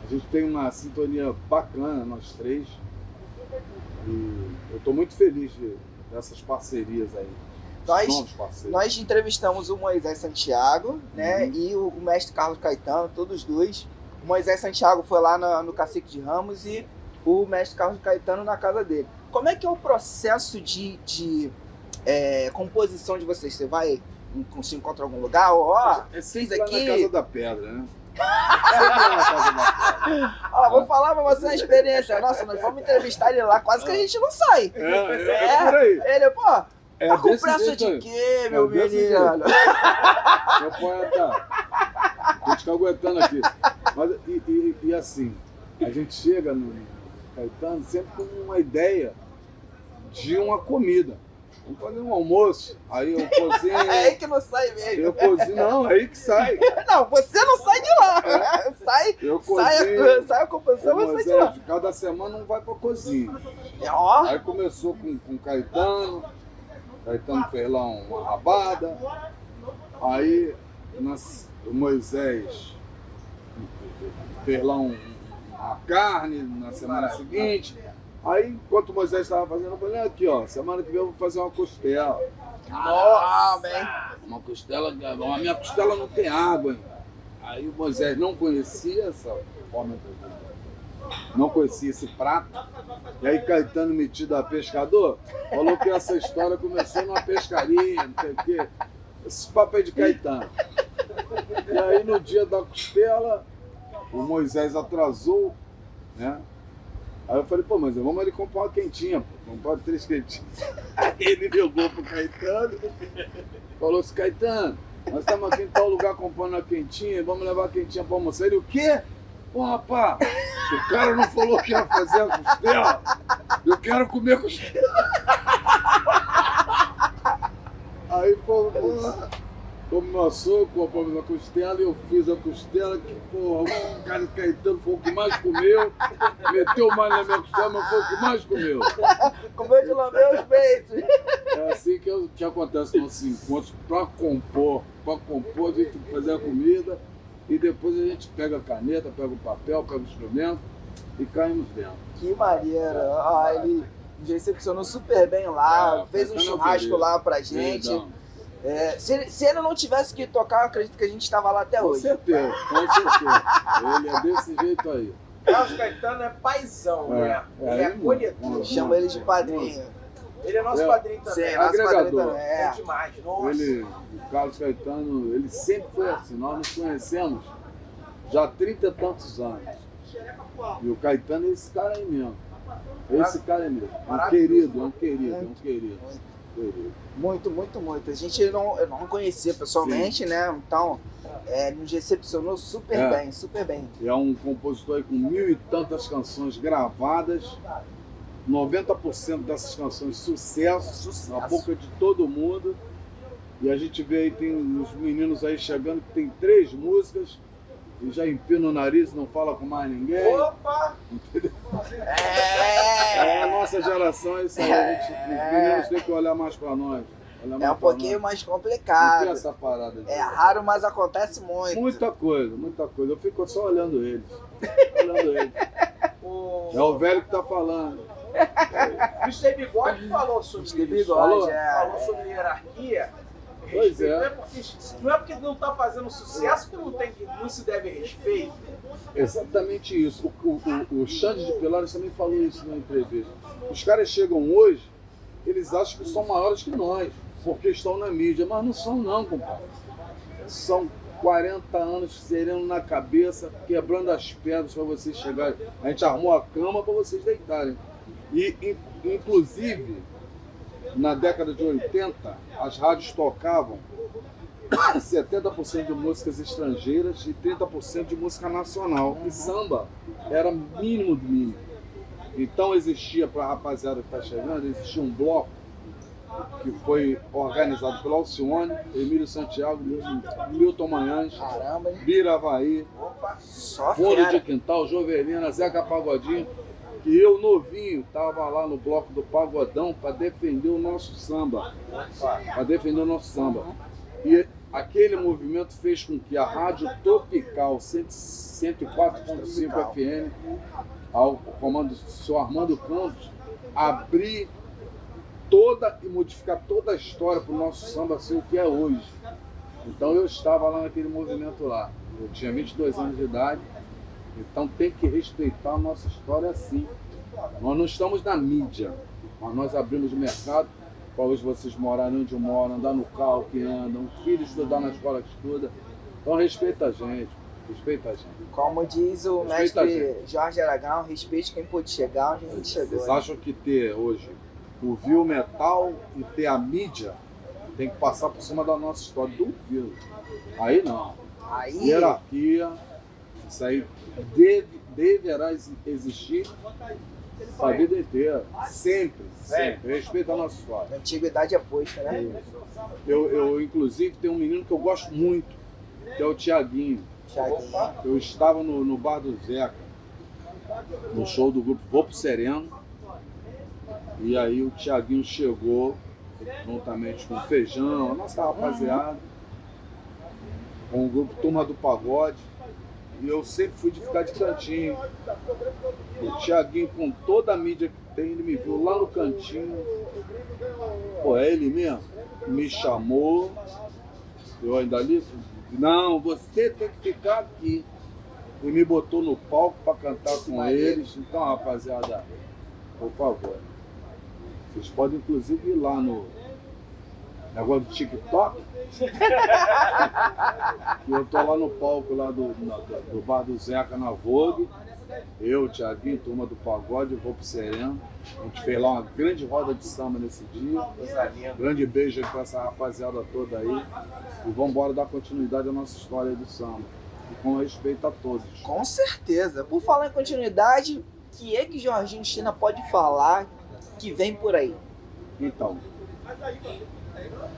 A gente tem uma sintonia bacana, nós três. E eu estou muito feliz dessas parcerias aí. Novos parceiros. Nós entrevistamos o Moisés Santiago, né? E o mestre Carlos Caetano, todos os dois. O Moisés Santiago foi lá no Cacique de Ramos e o mestre Carlos Caetano na casa dele. Como é que é o processo de composição de vocês? Você vai, se encontra em algum lugar? Ó, É fiz sempre lá aqui. na Casa da Pedra, né? Sempre lá na Casa da Pedra. Ó, vou falar pra você a experiência. Nossa, nós vamos entrevistar ele lá, quase que a gente não sai. É por aí. Ele, pô, tá com desse pressa jeito de aí. quê, meu desse menino? Meu poeta, tô te caguetando aqui. Mas, e assim, a gente chega no Caetano sempre com uma ideia de uma comida. Vamos fazer um almoço, aí eu cozinho. É aí que não sai mesmo. Eu cozinho, não, é aí que sai. Não, você não sai de lá. Eu Sai cozinho. a composição, Ô, você sai de lá. Moisés, cada semana um vai pra cozinha. Ó, Aí começou com Caetano fez lá uma rabada. Aí o Moisés fez lá uma carne na semana seguinte. Aí, enquanto o Moisés estava fazendo, eu falei, aqui ó, semana que vem eu vou fazer uma costela. nossa, bem. Uma costela, a minha costela não tem água. Hein? Aí o Moisés não conhecia essa forma de... Não conhecia esse prato. E aí Caetano, metido a pescador, falou que essa história começou numa pescaria, não sei o quê. Esse papo é de Caetano. E aí no dia da costela, o Moisés atrasou, né? Aí eu falei, pô, mas vamos ali comprar uma quentinha, pô. Comprar 3 quentinhas. Aí ele ligou pro Caetano, falou assim, Caetano, nós estamos aqui em tal lugar comprando uma quentinha, vamos levar a quentinha pra almoçar. Ele, o quê? Pô, rapaz, o cara não falou que ia fazer a costela? Eu quero comer costela. Aí, pô, como meu açougue, compramos a costela e eu fiz a costela que, porra, o cara Caetano foi o que mais comeu, meteu mais na minha costela, mas foi o que mais comeu. Comeu de lamber os peitos. É assim que acontece nos nossos encontros, para compor a gente tem que fazer a comida e depois a gente pega a caneta, pega o papel, pega o instrumento e caímos dentro. Que maneiro. Ó, ele recepcionou super bem lá, fez um churrasco lá pra gente. Se ele não tivesse que tocar, eu acredito que a gente estava lá até Com hoje. certeza, com certeza. Ele é desse jeito aí. Carlos Caetano é paizão, né? Ele é acolhedor. Chama ele de padrinho. Ele é nosso padrinho também. Sim, nosso agregador. padrinho também. É É. demais. Nossa. O Carlos Caetano, ele sempre foi assim. Nós nos conhecemos já há 30 e tantos anos. E o Caetano é esse cara aí mesmo. Esse cara aí mesmo. É um querido. Muito. A gente eu não conhecia pessoalmente, né? Então, nos recepcionou super bem. É um compositor aí com 1000 e tantas canções gravadas. 90% dessas canções sucesso na boca de todo mundo. E a gente vê aí, tem uns meninos aí chegando que tem 3 músicas e já empina o nariz e não fala com mais ninguém. Opa! É a nossa geração, é isso aí. Os meninos têm que olhar mais pra nós. É um pouquinho mais Não complicado. tem essa parada de... É raro, mas acontece muito. Muita coisa, muita coisa. Eu fico só olhando eles. Olhando eles. É o velho que tá falando. O Mr. Bigode falou sobre Mr. isso. Bigode, Falou sobre hierarquia. Pois é. Não é porque não tá fazendo sucesso que não se deve respeito. Exatamente isso. O Xande de Pilares também falou isso na entrevista. Os caras chegam hoje, eles acham que são maiores que nós, porque estão na mídia, mas não são não, compadre. São 40 anos sereno na cabeça, quebrando as pedras para vocês chegarem. A gente arrumou a cama para vocês deitarem. E, inclusive, na década de 80, as rádios tocavam 70% de músicas estrangeiras e 30% de música nacional. E samba era mínimo do mínimo. Então existia, para a rapaziada que está chegando, existia um bloco que foi organizado pelo Alcione, Emílio Santiago, Milton Manhães, Bira Havaí, Fundo de Quintal, Jovelina, Zeca Pagodinho. Que eu, novinho, estava lá no bloco do Pagodão para defender o nosso samba. Para defender o nosso samba. E aquele movimento fez com que a Rádio Tropical 104.5 FM, ao comando do senhor Armando Campos, abrir toda e modificar toda a história para o nosso samba ser o que é hoje. Então eu estava lá naquele movimento lá. Eu tinha 22 anos de idade. Então tem que respeitar a nossa história assim. Nós não estamos na mídia, mas nós abrimos o mercado para hoje vocês morarem onde moram, andar no carro que andam, filho estudar na escola que estuda. Então respeita a gente, respeita a gente. Como diz o Respeita mestre Jorge Aragão, respeite quem pôde chegar onde a gente chegou. Vocês acham que ter hoje ouvir o metal e ter a mídia tem que passar por cima da nossa história? Duvido. Aí não. Aí, Hierarquia, isso aí deverá existir a vida inteira. Sempre, sempre. Respeita a nossa história. a antiguidade é posta, né? Eu, inclusive, tenho um menino que eu gosto muito, que é o Tiaguinho. Eu estava no bar do Zeca, no show do grupo Vou Pro Sereno, e aí o Tiaguinho chegou, juntamente com o Feijão, a nossa rapaziada, com o grupo Turma do Pagode, e eu sempre fui de ficar de cantinho. O Tiaguinho, com toda a mídia que tem, ele me viu lá no cantinho. Pô, é ele mesmo? Me chamou, eu ainda ali, não, você tem que ficar aqui. E me botou no palco para cantar com eles. Então, rapaziada, por favor, vocês podem inclusive ir lá no negócio do TikTok. E eu tô lá no palco lá do bar do Zeca na Vogue. Eu, Thiaguinho, Turma do Pagode, Vou Pro Sereno. A gente fez lá uma grande roda de samba nesse dia. Grande beijo aí pra essa rapaziada toda aí. E vamos embora dar continuidade à nossa história do samba. E com respeito a todos. Com certeza. Por falar em continuidade, o que é que Jorginho China pode falar que vem por aí? Então,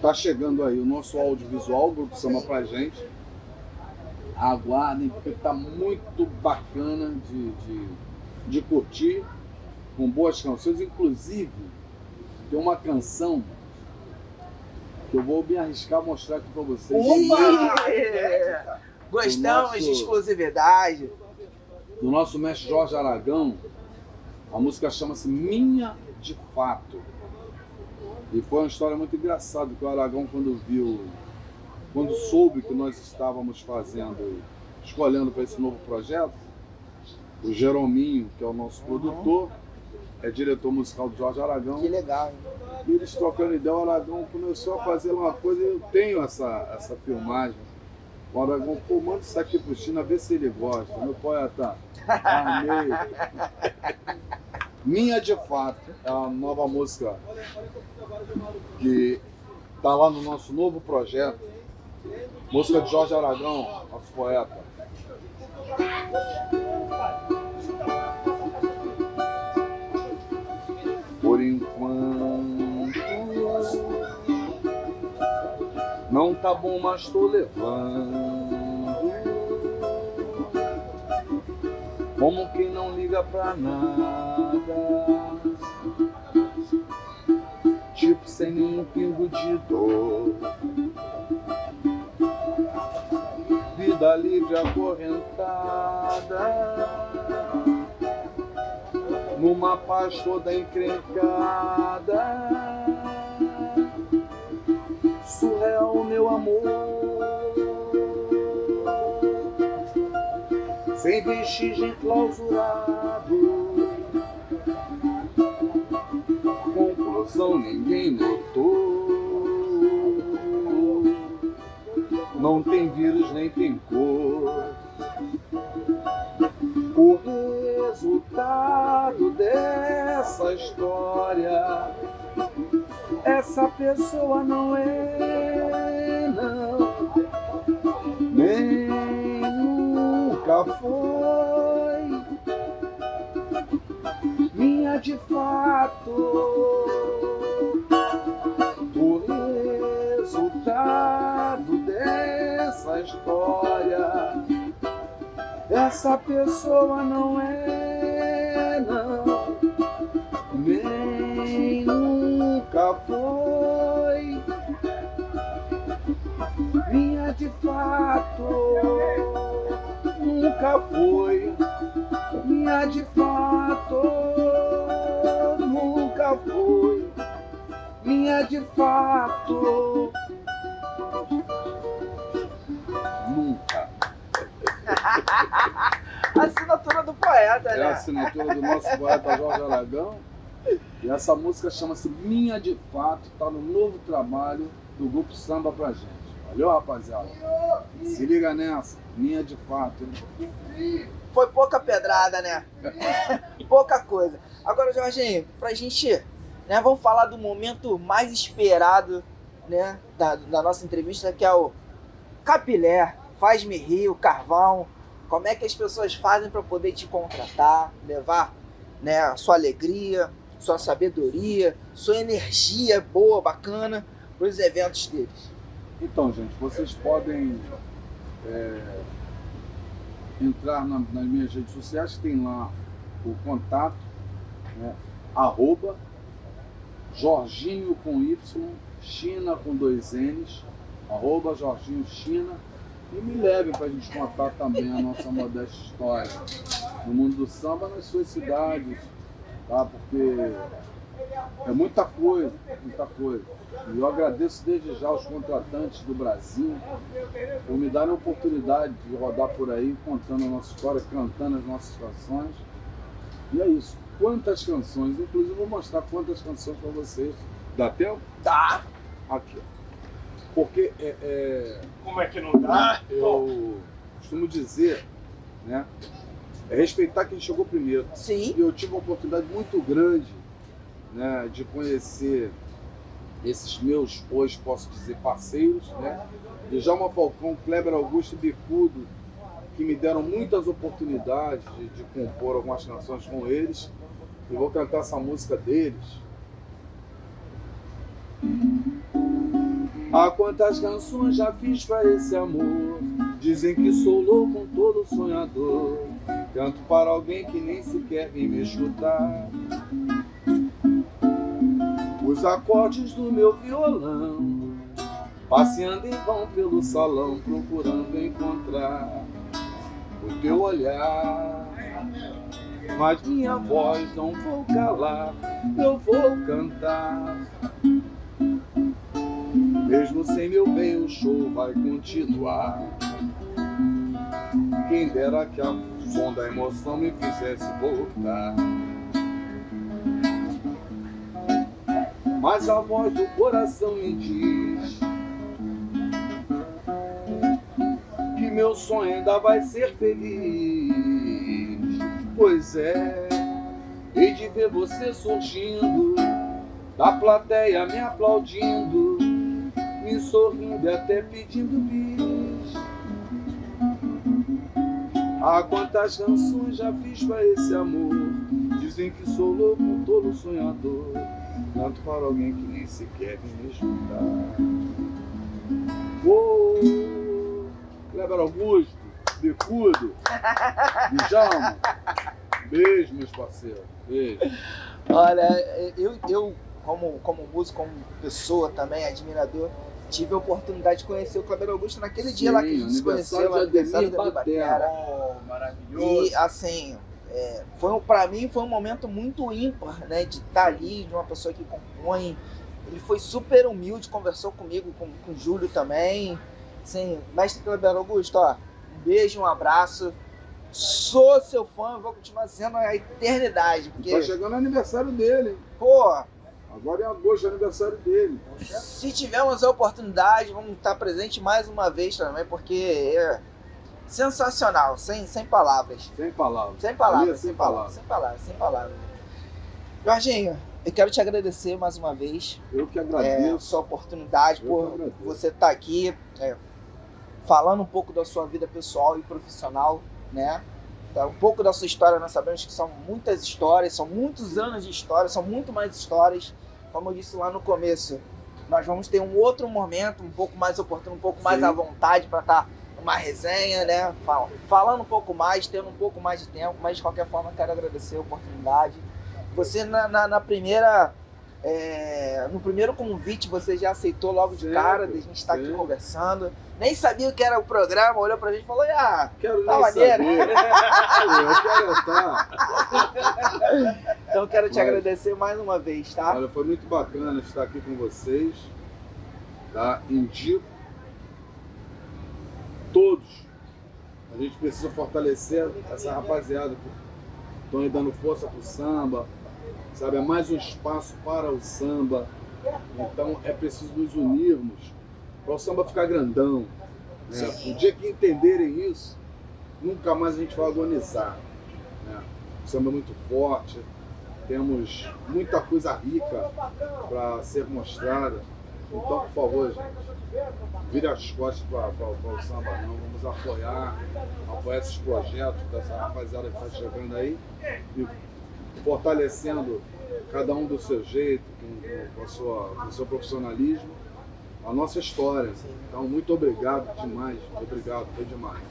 tá chegando aí o nosso audiovisual, o Grupo Samba Pra Gente. Aguardem, porque tá muito bacana de curtir, com boas canções. Inclusive, tem uma canção que eu vou me arriscar a mostrar aqui pra vocês. Opa! Gostamos de exclusividade. Do nosso mestre Jorge Aragão. A música chama-se Minha de Fato. E foi uma história muito engraçada, que o Aragão, quando soube que nós estávamos fazendo, escolhendo para esse novo projeto, o Jerominho, que é o nosso produtor, é diretor musical do Jorge Aragão. Que legal, hein? E eles trocando ideia, o Aragão começou a fazer uma coisa, eu tenho essa filmagem. O Aragão, pô, manda isso aqui pro China, vê se ele gosta. Meu poeta, amei. Minha de Fato é a nova música que está lá no nosso novo projeto. Música de Jorge Aragão, nosso poeta. Por enquanto não tá bom, mas tô levando como quem não liga pra nada, tipo sem nenhum pingo de dor. Vida livre acorrentada, numa paz toda encrencada, surreal meu amor, sem vestígio enclausurado, conclusão ninguém notou, não tem vírus nem tem cor. O resultado dessa história, essa pessoa não é, não, nem nunca foi minha de fato. O resultado dessa história, essa pessoa não é, não, nem nunca foi minha de fato. Nunca foi minha de fato. Nunca foi minha de fato. Nunca. Assinatura do poeta, É né? a assinatura do nosso poeta Jorge Aragão. E essa música chama-se Minha de Fato, está no novo trabalho do Grupo Samba pra gente. Valeu, rapaziada? Se liga nessa, Minha de Fato. Foi pouca pedrada, né? Pouca coisa. Agora, Jorginho, pra gente, né, vamos falar do momento mais esperado, né, da nossa entrevista, que é o Capilé, Faz-me Rir, o Carvão. Como é que as pessoas fazem para poder te contratar, levar, né, a sua alegria, sua sabedoria, sua energia boa, bacana, para os eventos deles? Então, gente, vocês podem entrar nas minhas redes sociais, tem lá o contato, né, @ Jorginho com Y, China com 2 N's, @ Jorginho China, e me levem para a gente contar também a nossa modesta história no mundo do samba, nas suas cidades, tá? Porque é muita coisa, muita coisa. E eu agradeço desde já aos contratantes do Brasil por me darem a oportunidade de rodar por aí contando a nossa história, cantando as nossas canções. E é isso. Quantas canções, inclusive eu vou mostrar quantas canções para vocês. Dá tempo? Tá. Aqui. Porque Como é que não dá? eu costumo dizer, né, respeitar quem chegou primeiro. Sim. E eu tive uma oportunidade muito grande, né, de conhecer esses meus, hoje posso dizer, parceiros, né? Djalma Falcão, Kleber Augusto e Bicudo, que me deram muitas oportunidades de compor algumas canções com eles. E vou cantar essa música deles. Ah, quantas canções já fiz pra esse amor, dizem que sou louco, todo sonhador, canto para alguém que nem sequer vem me escutar. Os acordes do meu violão, passeando em vão pelo salão, procurando encontrar o teu olhar. Mas minha voz não vou calar, eu vou cantar. Mesmo sem meu bem, o show vai continuar. Quem dera que a som da emoção me fizesse voltar. Mas a voz do coração me diz que meu sonho ainda vai ser feliz. Pois é, hei de ver você surgindo, da plateia me aplaudindo, me sorrindo e até pedindo bis. Ah, quantas canções já fiz pra esse amor, dizem que sou louco, tolo sonhador, canto para alguém que nem sequer vem me escutar. Kleber Augusto, bicudo. Djalma. Beijo, meus parceiros. Beijo. Olha, eu como músico, como pessoa também, admirador, tive a oportunidade de conhecer o Kleber Augusto naquele dia lá que a gente se conheceu, no aniversário do Batera. Oh, maravilhoso. E assim, pra mim foi um momento muito ímpar, né? De estar ali, de uma pessoa que compõe. Ele foi super humilde, conversou comigo, com o Júlio também. Assim, mestre Kleber Augusto, ó, um beijo, um abraço. Sou seu fã, vou continuar sendo a eternidade. Porque, Tá chegando o aniversário dele, hein? pô, Agora em agosto é o aniversário dele. se tivermos a oportunidade, vamos estar presente mais uma vez também, porque é sensacional, sem palavras. Sem palavras. Sem palavras, Ali é sem palavras, sem palavras. Jorginho, eu quero te agradecer mais uma vez. Eu que agradeço. Sua oportunidade, Eu por que agradeço. você estar aqui falando um pouco da sua vida pessoal e profissional, né? Um pouco da sua história, nós sabemos que são muitas histórias, são muitos anos de história, são muito mais histórias. Como eu disse lá no começo, nós vamos ter um outro momento um pouco mais oportuno, um pouco mais Sim. à vontade para estar numa resenha, né? Falando um pouco mais, tendo um pouco mais de tempo, mas de qualquer forma quero agradecer a oportunidade. Você na primeira, no primeiro convite você já aceitou logo de cara, de a gente estar aqui conversando. Nem sabia o que era o programa, olhou pra gente e falou, Quero tá nem maneiro. saber. Eu quero estar. Então quero te agradecer mais uma vez, tá? Olha, foi muito bacana estar aqui com vocês. Tá? Indico todos. A gente precisa fortalecer essa rapaziada que estão aí dando força pro samba. Sabe? É mais um espaço para o samba. Então é preciso nos unirmos para o samba ficar grandão. Né? O dia que entenderem isso, nunca mais a gente vai agonizar. Né? O samba é muito forte, temos muita coisa rica para ser mostrada. Então, por favor, gente, vire as costas para o samba não. Vamos apoiar esses projetos dessa rapaziada que está chegando aí e fortalecendo cada um do seu jeito, com o seu profissionalismo, a nossa história. Então, muito obrigado demais. Obrigado, foi demais.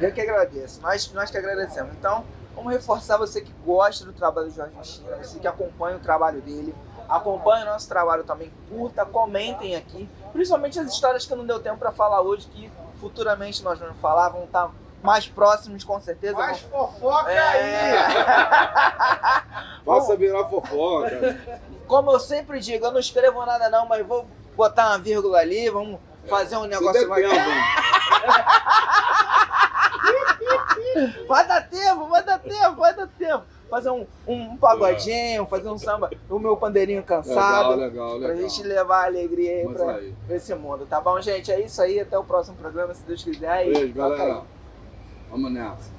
Eu que agradeço, nós que agradecemos. Então, vamos reforçar você que gosta do trabalho do Jorge China, você que acompanha o trabalho dele, acompanha o nosso trabalho também, curta, comentem aqui, principalmente as histórias que não deu tempo para falar hoje, que futuramente nós vamos falar, vão estar mais próximos com certeza. Mais fofoca aí! Faça virar fofoca. Como eu sempre digo, eu não escrevo nada não, mas vou botar uma vírgula ali, vamos fazer um negócio mais... Vai dar tempo. Fazer um pagodinho, fazer um samba, o meu pandeirinho cansado. Legal. Pra gente levar a alegria aí pra esse mundo, tá bom, gente? É isso aí, até o próximo programa, se Deus quiser. Beijo, galera. Vamos nessa.